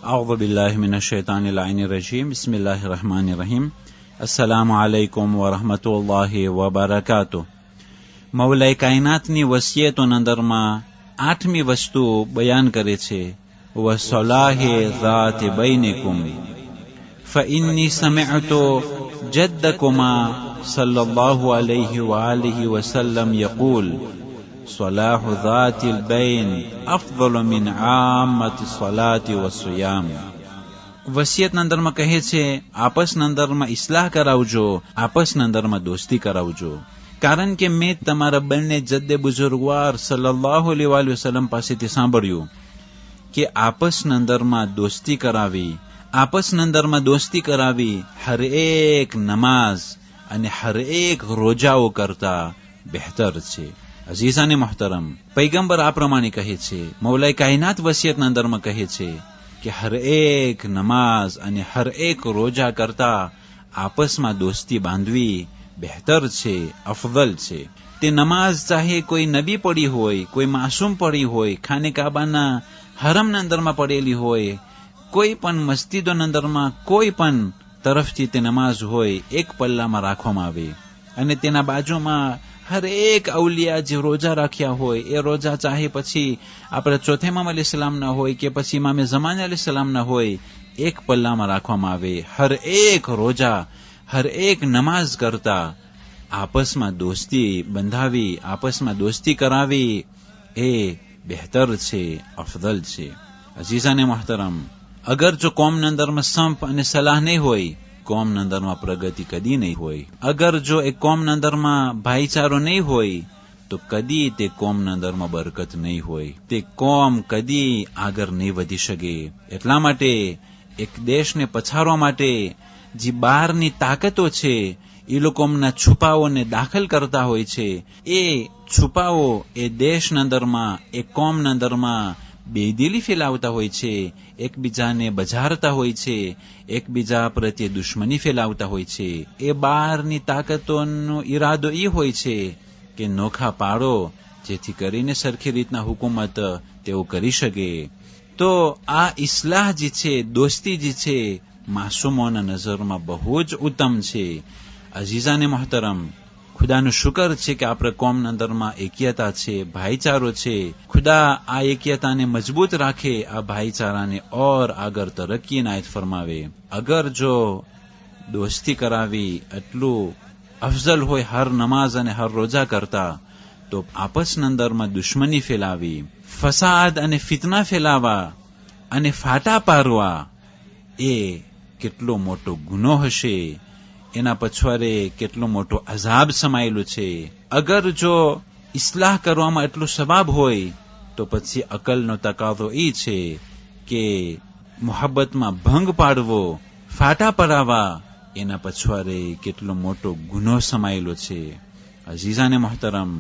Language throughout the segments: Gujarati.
أعوذ بالله من الشيطان اللعين الرجيم بسم الله الرحمن الرحيم السلام عليكم ورحمة الله وبركاته. મૌલાએ કાયનાતની વસિયતો અંદરમાં 8મી વસ્તુ બયાન કરે છે વસલાહે ذات بينكم فإني سمعت جدكما صلى الله عليه وآله وسلم يقول صلاح ذات البين أفضل من عامة الصلاة والصيام. વસિયતના અંદરમાં કહે છે આપસના અંદરમાં ઇસ્લાહ કરાવજો, આપસના અંદરમાં દોસ્તી કરાવજો, કારણ કે મેં તમારા બંને જદ્દે બુઝુર્ગવાર સલ્લલ્લાહુ અલૈહિ વસલ્લમ પાસેથી સાંભળ્યું કે આપસના અંદરમાં દોસ્તી કરાવી, આપસના અંદરમાં દોસ્તી કરાવી હર એક નમાઝ અને હર એક રોજાઓ કરતા બહેતર છે. અઝીઝાને મોહતરમ, પૈગંબર આ પ્રમાણે કહે છે, મૌલાએ કાયનાત વસિયતના અંદરમાં કહે છે કે હર એક નમાઝ અને હર એક રોજા કરતા આપસમાં દોસ્તી બાંધવી બહેતર છે, અફઝલ છે. તે નમાઝ ચાહે કોઈ નબી પડી હોય, કોઈ માસૂમ પડી હોય, ખાને કાબાના હરમના અંદરમાં પડેલી હોય, કોઈ પણ મસ્જિદોના અંદરમાં કોઈ પણ તરફથી તે નમાઝ હોય, એક પલ્લામાં રાખવામાં આવે અને તેના બાજુમાં હર એક અવલિયા જે રોજા રાખ્યા હોય એ રોજા ચાહે પછી આપણે ચોથે ઇમામ અલૈહિસ્સલામના હોય કે પછી ઇમામે ઝમાન અલૈહિસ્સલામના હોય, એક પલ્લામાં રાખવામાં આવે. હર એક રોજા, હર એક નમાઝ કરતા આપસમાં દોસ્તી બંધાવી, આપસમાં દોસ્તી કરાવી એ બહેતર છે, અફદલ છે. અઝીઝાને મોહતરમ, અગર જો કોમના અંદરમાં સંપ અને સલાહ નહીં હોય, કોમના અંદરમાં પ્રગતિ કદી નહીં હોય. અગર જો એ કોમના અંદરમાં ભાઈચારો નહીં હોય તો કદી તે કોમના અંદરમાં બરકત નહીં હોય, તે કોમ કદી આગળ નહીં વધી શકે. એટલા માટે એક દેશને પછાડવા માટે જે બહારની તાકાતો છે એ લોકો એમના છુપાઓને દાખલ કરતા હોય છે. એ છુપાઓ એ દેશના અંદરમાં, એ કોમના અંદરમાં બેદિલી ફેલાવતા હોય છે, એકબીજાને બજારતા હોય છે, એકબીજા પ્રત્યે દુશ્મની ફેલાવતા હોય છે. એ બહારની તાકાતોનો ઈરાદો એ હોય છે કે નોખા પાડો, જેથી કરીને સરખી રીતના હુકુમત તેઓ કરી શકે. તો આ ઇસ્લાહ જે છે, દોસ્તી જે છે, માસૂમોના નજરમાં બહુ જ ઉત્તમ છે. અઝીઝાને મોહતરમ, ખુદાનું શુકર છે કે આપણે કોમના અંદરમાં એક્યતા છે, ભાઈચારો છે. ખુદા આ એક્યતાને મજબૂત રાખે, આ ભાઈચારાને ઓર આગળ તરક્કી નાયત ફરમાવે. અગર જો દોસ્તી કરાવી એટલું અફઝલ હોય હર નમાઝ અને હર રોજા કરતા, તો આપસના અંદરમાં દુશ્મની ફેલાવી, ફસાદ અને ફિતના ફેલાવા અને ફાટા પારવા એ કેટલો મોટો ગુનો હશે, એના પછવારે કેટલો મોટો અઝાબ સમાયેલું છે. અગર જો ઇસ્લાહ કરવામાં એટલું સવાબ હોય તો પછી અકલનો તકાજો એ છે કે મોહબ્બતમાં ભંગ પાડવો, ફાટા પરાવા, એના પછવારે કેટલો મોટો ગુનો સમાયેલો છે. અઝીઝાને મોહતરમ,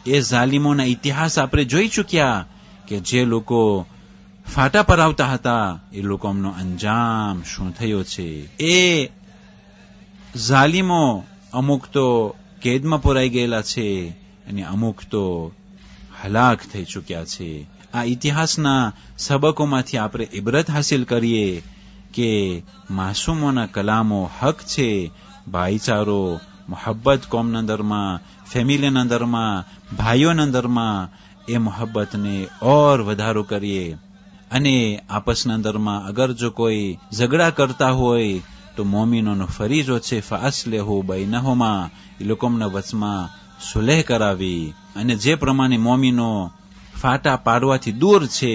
એ ઝાલિમોના ઇતિહાસ આપણે જોઈ ચૂક્યા કે જે લોકો ફાટા પરાવતા હતા એ લોકોનો અંજામ શું થયો છે. એ ઝાલિમો અમુક તો કેદમાં પુરાઈ ગયેલા છે અને અમુક તો હલાક થઈ ચૂક્યા છે. આ ઇતિહાસના સબકોમાંથી આપણે ઇબરત હાસિલ કરીએ કે માસૂમોના કલામો હક છે. ભાઈચારો, મોહબ્બત કોમના અંદરમાં, ફેમિલીના અંદરમાં, ભાઈઓના અંદરમાં એ મોહબ્બતને ઓર વધારો કરીએ. અને આપસના અંદરમાં અગર જો કોઈ ઝઘડા કરતા હોય તો મોમીનોનો ફરીજો છે ફાસલેહુ બૈનહુમા, એ લોકોના વચમાં સુલેહ કરાવી. અને જે પ્રમાણે મોમીનો ફાટા પાડવાથી દૂર છે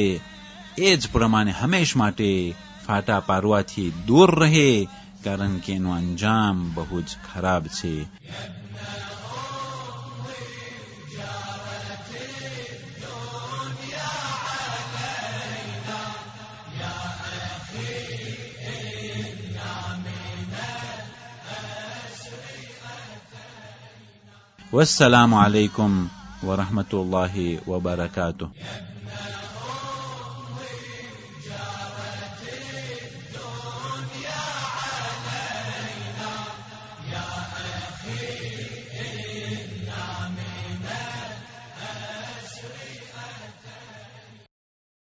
એ જ પ્રમાણે હંમેશ માટે ફાટા પાડવાથી દૂર રહે, કારણ કે એનો અંજામ બહુ જ ખરાબ છે. والسلام عليكم ورحمة الله وبركاته.